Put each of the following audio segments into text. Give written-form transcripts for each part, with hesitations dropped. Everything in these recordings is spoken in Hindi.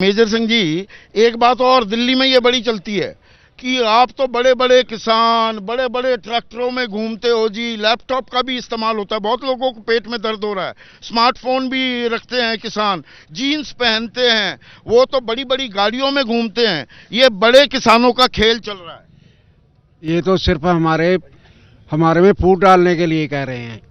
मेजर सिंह जी, एक बात और दिल्ली में ये बड़ी चलती है कि आप तो बड़े बड़े किसान बड़े बड़े ट्रैक्टरों में घूमते हो जी, लैपटॉप का भी इस्तेमाल होता है, बहुत लोगों को पेट में दर्द हो रहा है, स्मार्टफोन भी रखते हैं किसान, जीन्स पहनते हैं, वो तो बड़ी बड़ी गाड़ियों में घूमते हैं। ये बड़े किसानों का खेल चल रहा है। ये तो सिर्फ हमारे में फूट डालने के लिए कह रहे हैं,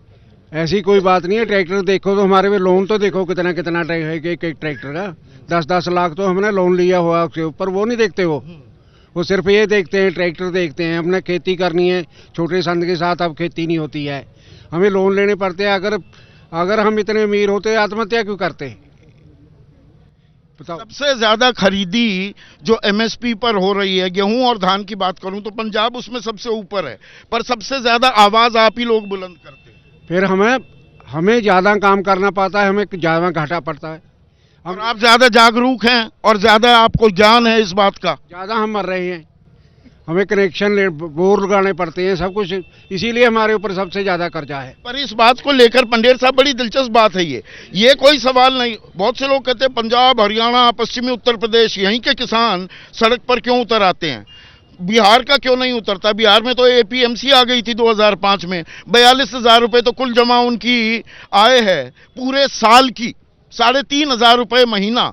ऐसी कोई बात नहीं है। ट्रैक्टर देखो तो हमारे में लोन तो देखो कितना कितना एक ट्रैक्टर का 10-10 लाख तो हमने लोन लिया हुआ उसके ऊपर। वो नहीं देखते, वो सिर्फ ये देखते हैं, ट्रैक्टर देखते हैं। हमने खेती करनी है, छोटे संद के साथ अब खेती नहीं होती है, हमें लोन लेने पड़ते हैं। अगर हम इतने अमीर होते आत्महत्या क्यों करते? बताओ। सबसे ज्यादा खरीदी जो एमएसपी पर हो रही है, गेहूं और धान की बात करूं तो पंजाब उसमें सबसे ऊपर है, पर सबसे ज्यादा आवाज आप ही लोग बुलंद करते हैं। फिर हमें ज्यादा काम करना पड़ता है, हमें ज्यादा घाटा पड़ता है। और आप ज्यादा जागरूक हैं और ज्यादा आपको ज्ञान है इस बात का। ज्यादा हम मर रहे हैं, हमें कनेक्शन बोर लगाने पड़ते हैं, सब कुछ, इसीलिए हमारे ऊपर सबसे ज्यादा कर्जा है। पर इस बात को लेकर पंडेर साहब बड़ी दिलचस्प बात है ये कोई सवाल नहीं। बहुत से लोग कहते हैं पंजाब, हरियाणा, पश्चिमी उत्तर प्रदेश, यहीं के किसान सड़क पर क्यों उतर आते हैं, बिहार का क्यों नहीं उतरता? बिहार में तो एपीएमसी आ गई थी 2005 में, 42,000 रुपए तो कुल जमा उनकी आय है पूरे साल की, 3,500 रुपए महीना।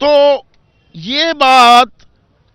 तो ये बात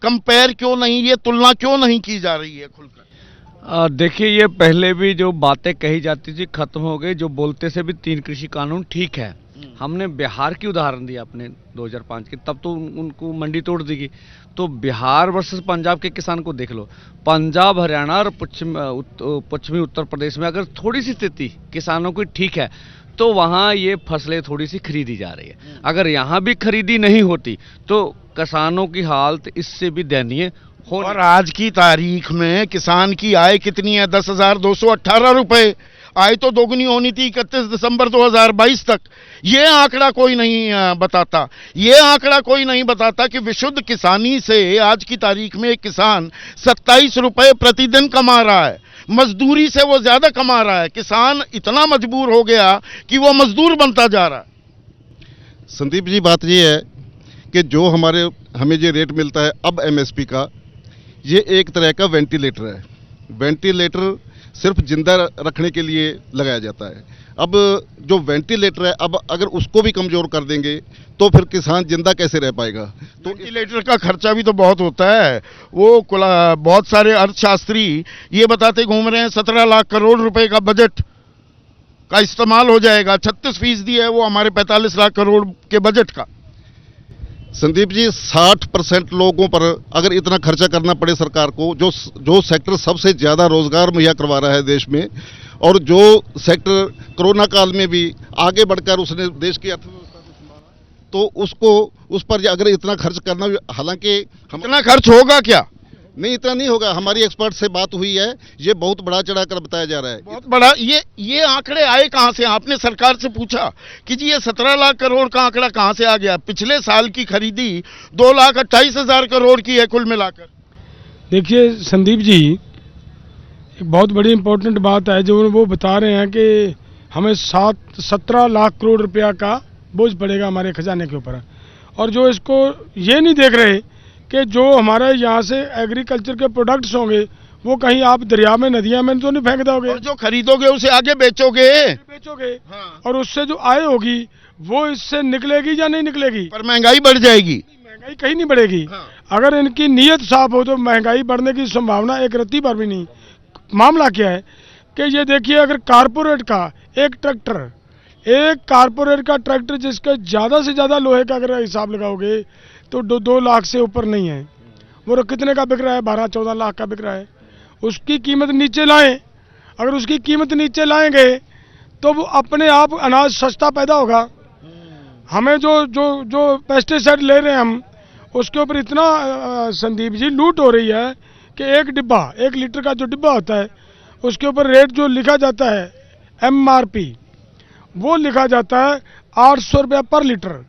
कंपेयर क्यों नहीं, ये तुलना क्यों नहीं की जा रही है खुलकर? देखिए, ये पहले भी जो बातें कही जाती थी खत्म हो गई। जो बोलते से भी 3 कृषि कानून ठीक है। हमने बिहार की उदाहरण दी अपने 2005 की, तब तो उनको मंडी तोड़ दी गई। तो बिहार वर्सेस पंजाब के किसान को देख लो। पंजाब, हरियाणा और पश्चिमी उत्तर प्रदेश में अगर थोड़ी सी स्थिति किसानों की ठीक है तो वहाँ ये फसलें थोड़ी सी खरीदी जा रही है। अगर यहाँ भी खरीदी नहीं होती तो किसानों की हालत इससे भी दयनीय हो। और आज की तारीख में किसान की आय कितनी है? 10,218 रुपए। आय तो दोगुनी होनी थी 31 दिसंबर 2022 तक। ये आंकड़ा कोई नहीं बताता। ये आंकड़ा कोई नहीं बताता कि विशुद्ध किसानी से आज की तारीख में एक किसान 27 रुपए प्रतिदिन कमा रहा है, मजदूरी से वो ज्यादा कमा रहा है। किसान इतना मजबूर हो गया कि वो मजदूर बनता जा रहा है। संदीप जी, बात ये है कि जो हमें जो रेट मिलता है अब एमएसपी का, ये एक तरह का वेंटिलेटर है। वेंटिलेटर सिर्फ जिंदा रखने के लिए लगाया जाता है। अब जो वेंटिलेटर है, अब अगर उसको भी कमजोर कर देंगे तो फिर किसान जिंदा कैसे रह पाएगा? तो वेंटिलेटर का खर्चा भी तो बहुत होता है। वो बहुत सारे अर्थशास्त्री ये बताते घूम रहे हैं 17 लाख करोड़ रुपए का बजट का इस्तेमाल हो जाएगा। 36% है वो हमारे 45 लाख करोड़ के बजट का। संदीप जी, 60% लोगों पर अगर इतना खर्चा करना पड़े सरकार को, जो सेक्टर सबसे ज्यादा रोजगार मुहैया करवा रहा है देश में, और जो सेक्टर कोरोना काल में भी आगे बढ़कर उसने देश की अर्थव्यवस्था को संभाला, तो उस पर अगर इतना खर्च करना, हालांकि इतना खर्च होगा क्या? नहीं, इतना नहीं होगा। हमारी एक्सपर्ट से बात हुई है, ये बहुत बड़ा चढ़ाकर बताया जा रहा है। बहुत बड़ा। ये आंकड़े आए कहां से? आपने सरकार से पूछा कि जी ये 17 लाख करोड़ का आंकड़ा कहां से आ गया? पिछले साल की खरीदी 2,28,000 करोड़ की है कुल मिलाकर। देखिए संदीप जी, एक बहुत बड़ी इंपॉर्टेंट बात है जो वो बता रहे हैं कि हमें 17 लाख करोड़ रुपया का बोझ पड़ेगा हमारे खजाने के ऊपर। और जो इसको ये नहीं देख रहे कि जो हमारे यहाँ से एग्रीकल्चर के प्रोडक्ट्स होंगे वो कहीं आप दरिया में, नदियाँ में तो नहीं फेंक दोगे, और जो खरीदोगे उसे आगे बेचोगे। हाँ। और उससे जो आय होगी वो इससे निकलेगी या नहीं निकलेगी? पर महंगाई बढ़ जाएगी। महंगाई कहीं नहीं बढ़ेगी। हाँ। अगर इनकी नीयत साफ हो तो महंगाई बढ़ने की संभावना एक रत्ती पर भी नहीं। मामला क्या है कि ये देखिए, अगर कारपोरेट का एक कारपोरेट का ट्रैक्टर जिसके ज़्यादा से ज़्यादा लोहे का अगर हिसाब लगाओगे तो 2 लाख से ऊपर नहीं है। वो कितने का बिक रहा है? 12-14 लाख का बिक रहा है। उसकी कीमत नीचे लाएं। अगर उसकी कीमत नीचे लाएंगे तो वो अपने आप अनाज सस्ता पैदा होगा। हमें जो पेस्टिसाइड ले रहे हैं हम, उसके ऊपर इतना संदीप जी लूट हो रही है कि 1 लीटर का जो डिब्बा होता है उसके ऊपर रेट जो लिखा जाता है MRP, वो लिखा जाता है 800 रुपये पर लीटर,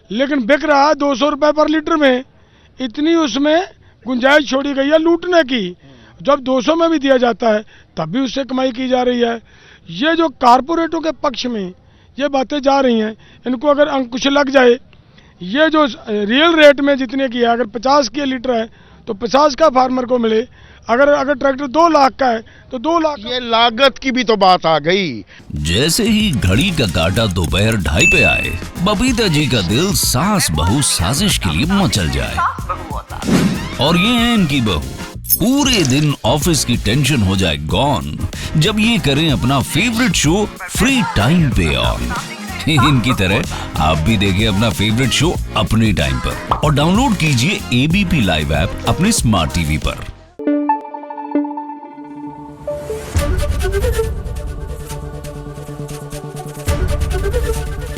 लेकिन बिक रहा है 200 रुपये पर लीटर में। इतनी उसमें गुंजाइश छोड़ी गई है लूटने की। जब 200 में भी दिया जाता है तब भी उससे कमाई की जा रही है। ये जो कारपोरेटों के पक्ष में ये बातें जा रही हैं, इनको अगर अंकुश लग जाए ये जो रियल रेट में जितने की है, अगर 50 की लीटर है तो 50 का फार्मर को मिले, अगर ट्रैक्टर 2 लाख का है तो 2 लाख। ये लागत की भी तो बात आ गई। जैसे ही घड़ी का काटा दोपहर 2:30 पे आए, बबीता जी का दिल सास बहू साजिश के लिए मचल जाए। और ये है इनकी बहू, पूरे दिन ऑफिस की टेंशन हो जाए गॉन जब ये करें अपना फेवरेट शो फ्री टाइम पे ऑन। इनकी तरह आप भी देखिए अपना फेवरेट शो अपने टाइम पर और डाउनलोड कीजिए एबीपी लाइव ऐप अपने स्मार्ट टीवी पर।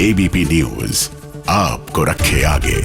एबीपी न्यूज आपको रखे आगे।